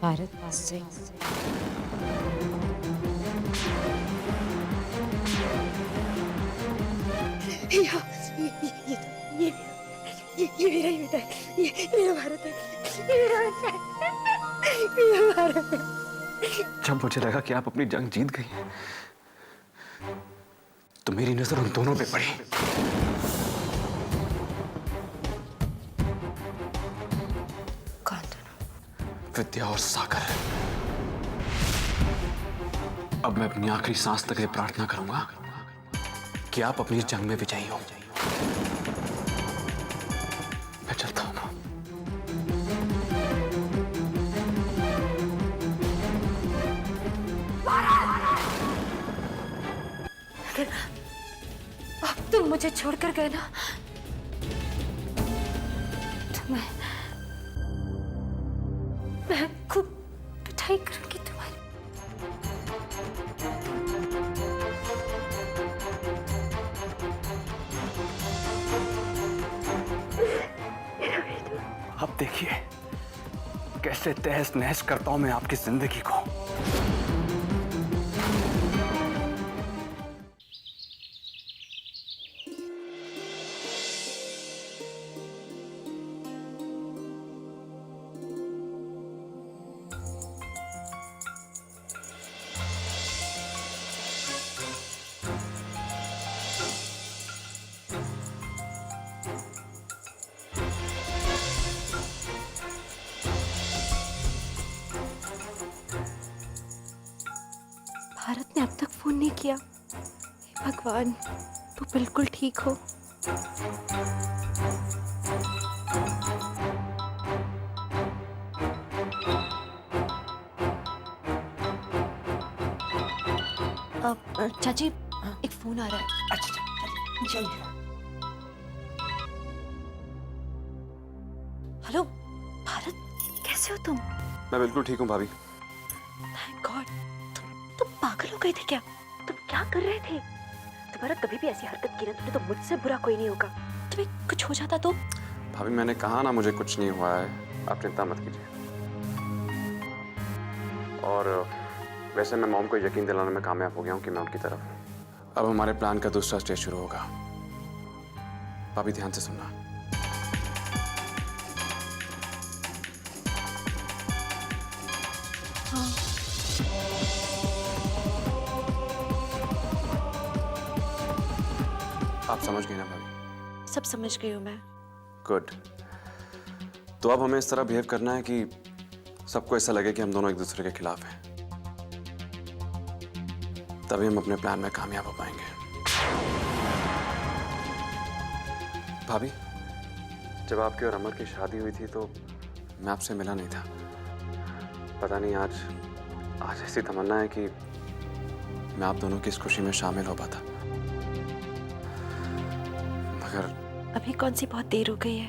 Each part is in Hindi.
भारत सिंह। या, ये, ये मेरा ही बेटा है। ये मेरा भारत है। ये मेरा बेटा है। ये मेरा भारत है। जब मुझे लगा कि आप अपनी जंग जीत गई तो मेरी नजर उन दोनों पे पड़ी। कौन दोनों? विद्या और सागर। अब मैं अपनी आखिरी सांस तक ये प्रार्थना करूंगा कि आप अपनी जंग में विजयी हो। मैं चलता हूं। अब तुम मुझे छोड़कर गए ना, तो मैं खूब पिटाई करूंगी तुम्हारी। अब देखिए कैसे तहस नहस करता हूं मैं आपकी जिंदगी को। भारत ने अब तक फोन नहीं किया। हे भगवान, तू बिल्कुल ठीक हो। चाची, एक फोन आ रहा है। अच्छा, चलिए। हेलो भारत, कैसे हो तुम? मैं बिल्कुल ठीक हूं भाभी। Thank God. तुम पागल हो गए थे क्या? तुम क्या कर रहे थे? तुम्हारा कभी भी ऐसी हरकत की ना तुमने तो मुझसे बुरा कोई नहीं होगा। तुम्हें कुछ हो जाता तो? भाभी मैंने कहा ना मुझे कुछ नहीं हुआ है, आप चिंता मत कीजिए। और वैसे मैं मॉम को यकीन दिलाने में कामयाब हो गया हूँ कि मैं उनकी तरफ हूँ। अब हमारे प्लान का दूसरा स्टेज शुरू होगा। भाभी ध्यान से सुनना। हाँ। आप समझ गई ना भाभी? सब समझ गई हूँ मैं। गुड। तो अब हमें इस तरह बिहेव करना है कि सबको ऐसा लगे कि हम दोनों एक दूसरे के खिलाफ हैं। तभी हम अपने प्लान में कामयाब हो पाएंगे। भाभी, जब आपकी और अमर की शादी हुई थी तो मैं आपसे मिला नहीं था। पता नहीं आज ऐसी तमन्ना है कि मैं आप दोनों की इस खुशी में शामिल हो पाता। मगर अभी कौन सी बहुत देर हो गई है?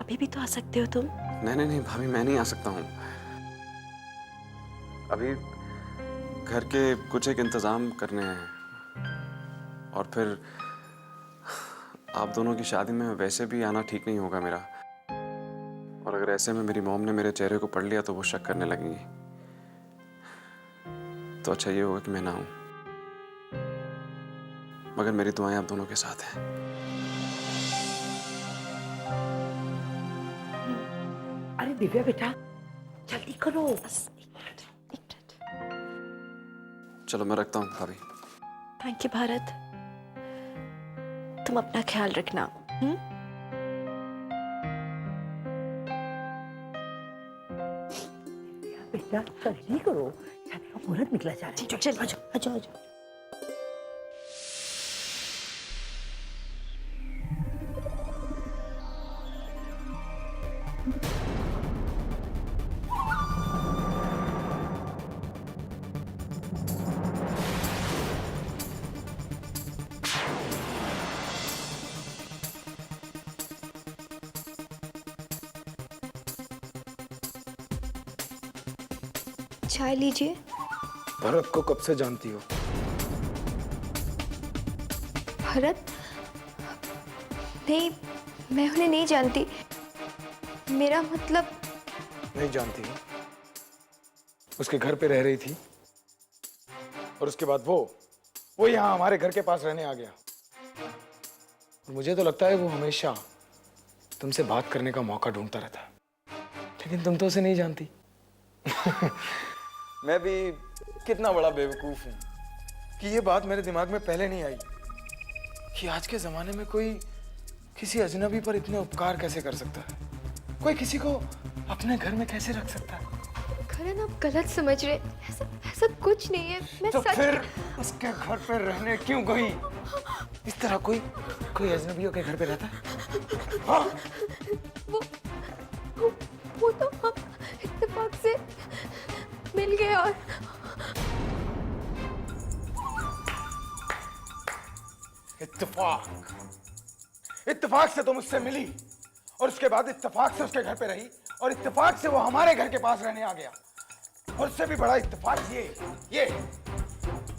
अभी भी तो आ सकते हो तुम। नहीं भाभी, मैं नहीं आ सकता हूँ। अभी घर के कुछ एक इंतजाम करने हैं और फिर आप दोनों की शादी में वैसे भी आना ठीक नहीं होगा मेरा। और अगर ऐसे में मेरी मॉम ने मेरे चेहरे को पढ़ लिया तो वो शक करने लगेंगी। तो अच्छा ये होगा कि मैं ना आऊं। मगर मेरी दुआएं आप दोनों के साथ हैं। अरे दिव्या बेटा, जल्दी करो। बस एक मिनट। चलो मैं रखता हूँ भाभी। Thank you Bharat. तुम अपना ख्याल रखना। बेटा जल्दी करो, शादी का मुहूर्त निकला जा रहा है। चल आजो। चाय लीजिए। भरत को कब से जानती हो? भरत? नहीं, मैं उन्हें नहीं जानती। मेरा मतलब। नहीं जानती हो उसके घर पे रह रही थी और उसके बाद वो यहाँ हमारे घर के पास रहने आ गया। और मुझे तो लगता है वो हमेशा तुमसे बात करने का मौका ढूंढता रहता है, लेकिन तुम तो उसे नहीं जानती। मैं भी कितना बड़ा बेवकूफ हूं कि ये बात मेरे दिमाग में पहले नहीं आई कि आज के जमाने में कोई किसी अजनबी पर इतने उपकार कैसे कर सकता है, कोई किसी को अपने घर में कैसे रख सकता है। करण आप गलत समझ रहे, ऐसा कुछ नहीं है। मैं तो सच फिर उसके घर पे रहने क्यों गई? इस तरह कोई अजनबियों के घर पे रहता है? हाँ? वो तो हम इत्तेफाक से मिल गए और इत्तेफाक से तो मुझसे मिली और उसके बाद इत्तेफाक से उसके घर पे रही और इत्तेफाक से वो हमारे घर के पास रहने आ गया। और उससे भी बड़ा इत्तेफाक ये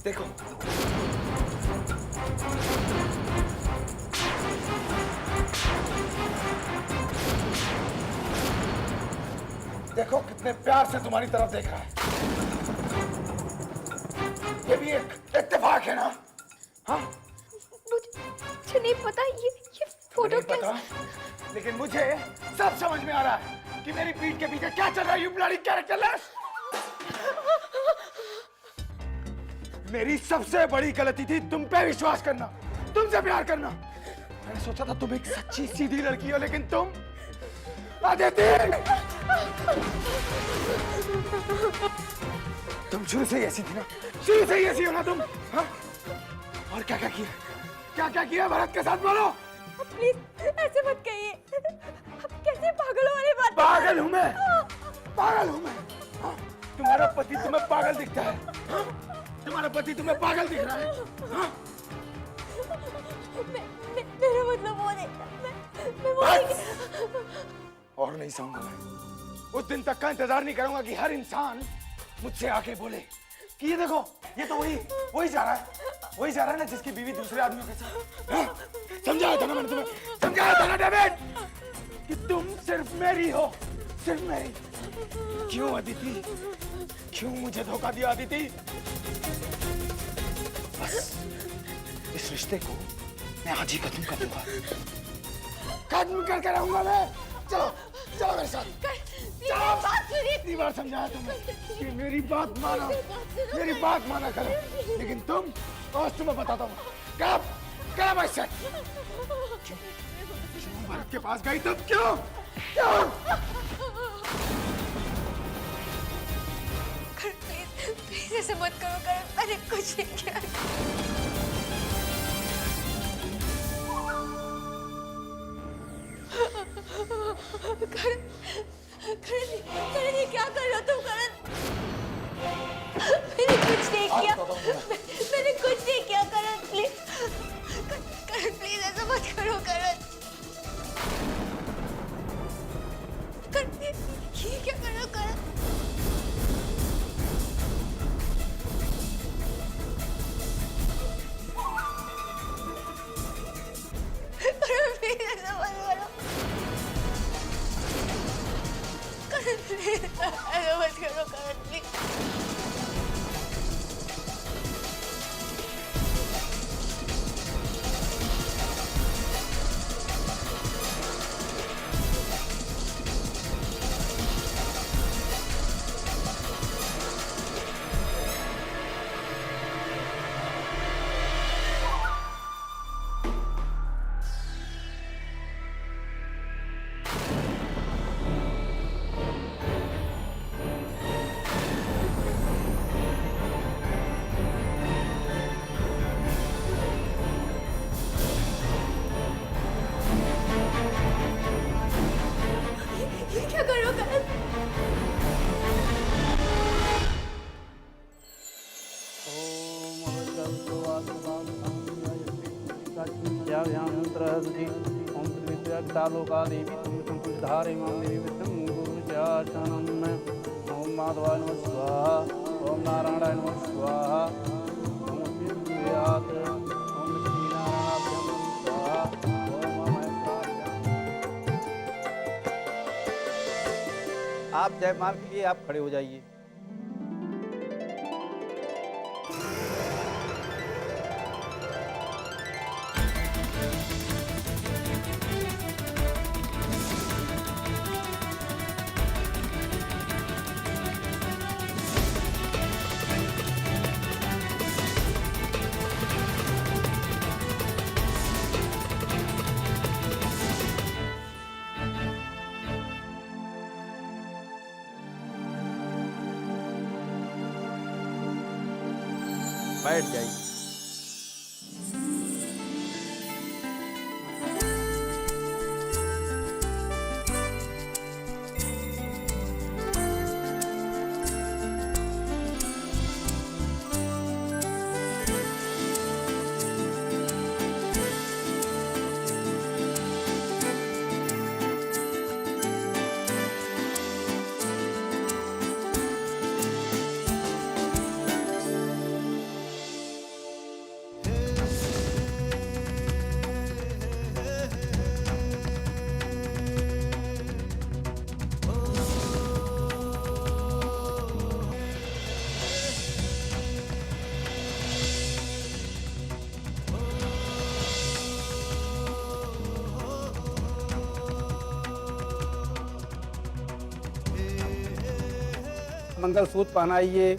देखो, देखो कितने प्यार से तुम्हारी तरफ देख रहा है। ये भी एक इत्तेफाक है ना? हाँ? मुझे नहीं पता ये फोटो नहीं पता, लेकिन मुझे सब समझ में आ रहा है कि मेरी पीठ के पीछे क्या चल रहा है। You bloody characterless! मेरी सबसे बड़ी गलती थी तुम पे विश्वास करना, तुमसे प्यार करना। मैंने सोचा था तुम एक सच्ची सीधी लड़की हो, लेकिन तुम आदिति! तुम शुरू से ही ऐसी थी ना, शुरू से ही ऐसी हो ना तुम। हाँ? और क्या क्या किया, क्या किया भरत के साथ? बोलो प्लीज, ऐसे मत कहिए। आप कैसे पागल वाली बात? पागल हूं मैं, पागल हूं मैं। हाँ? तुम्हारा पति तुम्हें पागल दिखता है? हाँ? तुम्हारा पति तुम्हें पागल दिख रहा है? हाँ? मेरा मतलब वो नहीं, मैं वो नहीं। और नहीं सहूंगा मैं। उस दिन तक का इंतजार नहीं करूंगा कि हर इंसान मुझसे आके बोले कि ये देखो, ये तो वही जा रहा है ना जिसकी बीवी दूसरे आदमियों के साथ। हाँ? समझाया था ना मैंने तुम्हें, समझाया था ना डेविड कि तुम सिर्फ मेरी हो, सिर्फ मेरी। क्यों अदिति, क्यों मुझे धोखा दिया अदिति? बस इस रिश्ते को मैं आज ही खत्म कर दूंगा, खत्म करके रहूंगा मैं। चलो चलो मेरे साथ, चलो। इतनी बार समझाया तुम्हें कि मेरी बात माना करो, लेकिन तुम, आज तुम्हें बताता हूँ कब ऐसे क्यों भारत के पास गई तुम? क्यों? प्लीज ऐसे मत करो करण, मैंने कुछ नहीं किया। करण ये क्या कर रहे हो तुम? करण मैंने कुछ नहीं किया, मैंने कुछ नहीं किया। करण प्लीज ऐसा मत करो। करण ये क्या कर रहे हो? करण प्लीज ऐसा मत करो। करण प्लीज ऐसा मत करो। करण प्लीज। क्या कर रहे हो? करण ओम माधवाय नमः स्वाहा, ओम नारायणाय नमः स्वाहा, ओम विष्णुयात, ओम लक्ष्मीनारायणाभ्यां नमः स्वाहा, ओम महेश्वराभ्यां। आप जयमाल के लिए आप खड़े हो जाइए। बैठ जाइए। मंगलसूत्र पहनाइए।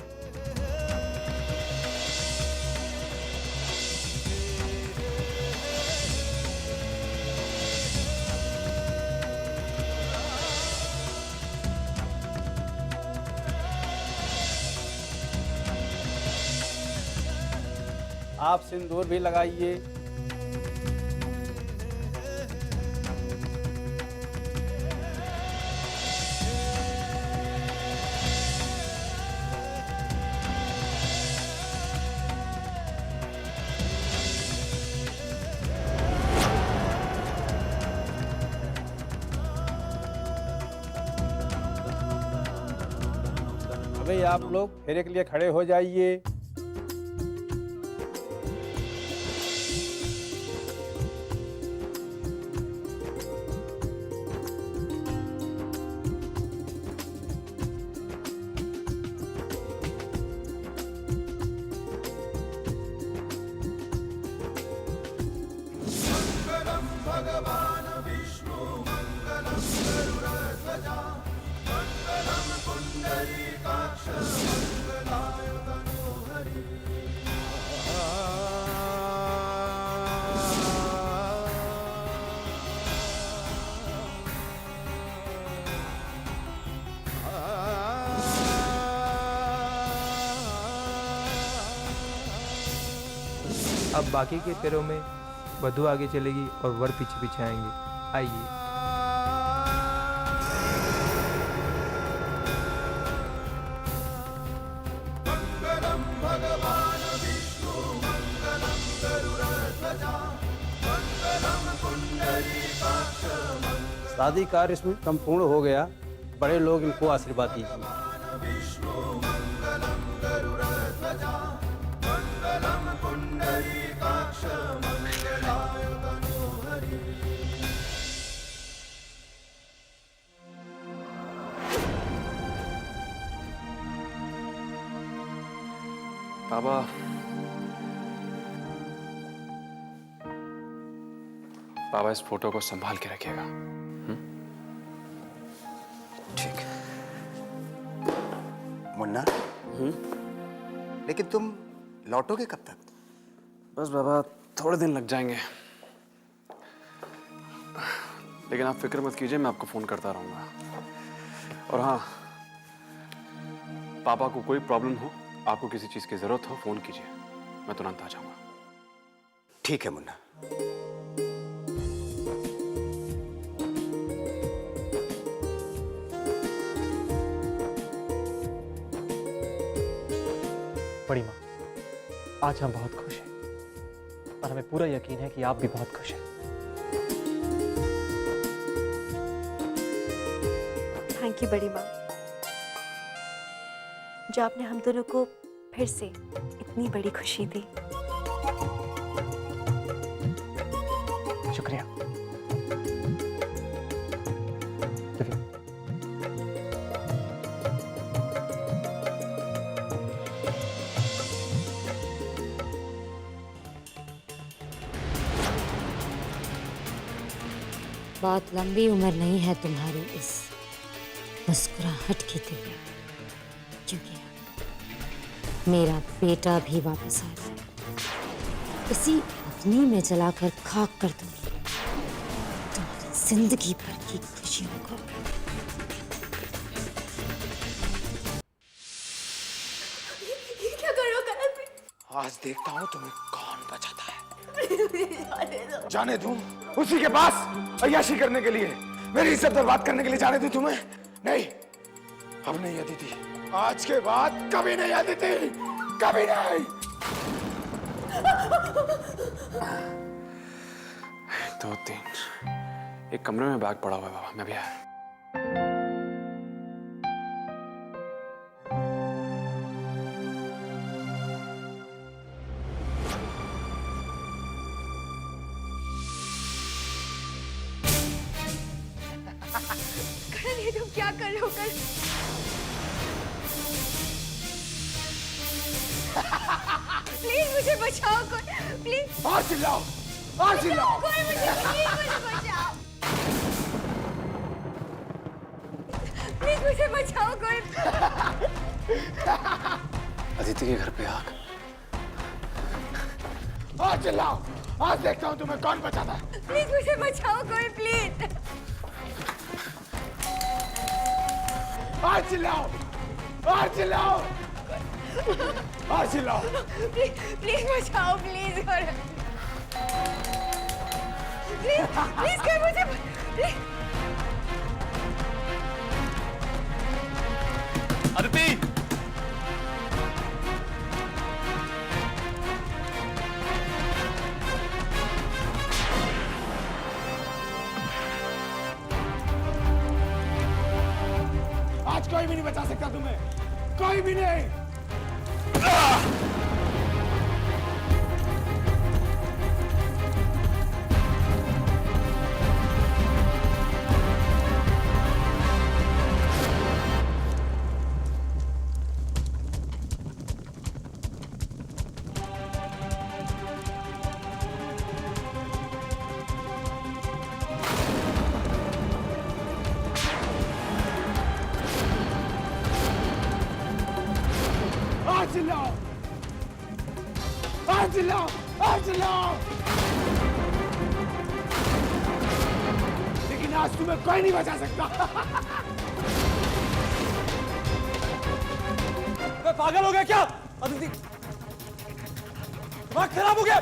आप सिंदूर भी लगाइए। अभी आप लोग फेरे के लिए खड़े हो जाइए। अब बाकी के फेरों में वधू आगे चलेगी और वर पीछे पीछे आएंगे। आइए। शादी कार्य इसमें संपूर्ण हो गया। बड़े लोग इनको आशीर्वाद दीजिए। बाबा, बाबा इस फोटो को संभाल के रखिएगा। ठीक। मुन्ना, लेकिन तुम लौटोगे कब तक? बस बाबा थोड़े दिन लग जाएंगे, लेकिन आप फिक्र मत कीजिए, मैं आपको फोन करता रहूंगा। और हाँ, पापा को कोई प्रॉब्लम हो, आपको किसी चीज की जरूरत हो, फोन कीजिए, मैं तुरंत आ जाऊंगा। ठीक है मुन्ना। बड़ी माँ, आज हम बहुत खुश हैं और हमें पूरा यकीन है कि आप भी बहुत खुश हैं। थैंक यू बड़ी माँ, जो आपने हम दोनों को फिर से इतनी बड़ी खुशी दी। शुक्रिया। बहुत लंबी उम्र नहीं है तुम्हारी इस मुस्कुराहट की दिव्या, क्योंकि मेरा बेटा भी वापस आ गया। इसी अग्नि में जलाकर खाक कर दूंगी तुम्हारी जिंदगी भर की खुशियों को। ये क्या कर रहे हो? आज देखता हूँ तुम्हें कौन बचाता है। जाने दूं उसी के पास अय्याशी करने के लिए, मेरी इज्जत बर्बाद करने के लिए जाने दूं तुम्हें? नहीं, अब नहीं अदिति, आज के बाद कभी नहीं अदिति, कभी नहीं। 2 3 एक कमरे में बैग पड़ा हुआ है बाबा, मैं भी आया। करण ये तुम क्या कर रहे हो करण? प्लीज मुझे बचाओ कोई, प्लीज। और चिल्लाओ, और चिल्लाओ। कोई मुझे प्लीज मुझे बचाओ, प्लीज मुझे बचाओ कोई। अदिति के घर पे आग। और चिल्लाओ, आज देखता हूँ तुम्हें कौन बचाता है। प्लीज मुझे बचाओ कोई, प्लीज। और चिल्लाओ, और चिल्लाओ, और चिल्लाओ। प्लीज बचाओ, प्लीज करण, प्लीज प्लीज कर मुझे, प्लीज। अदिति! आज कोई भी नहीं बचा सकता तुम्हें, कोई भी नहीं। आज चिल्लाओ, आज चिल्लाओ, आज चिल्लाओ। लेकिन आज तुम्हें कोई नहीं बचा सकता। मैं पागल हो गया क्या? अदिति, दिमाग खराब हो गया?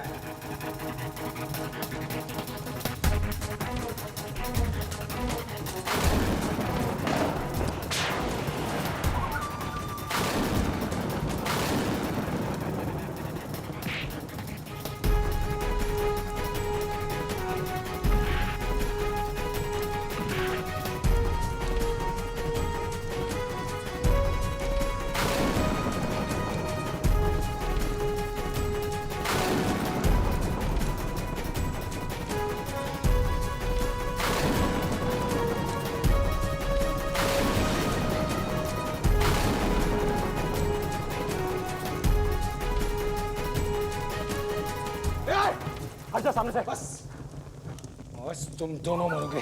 हट जा सामने से। बस तुम दोनों मरोगे।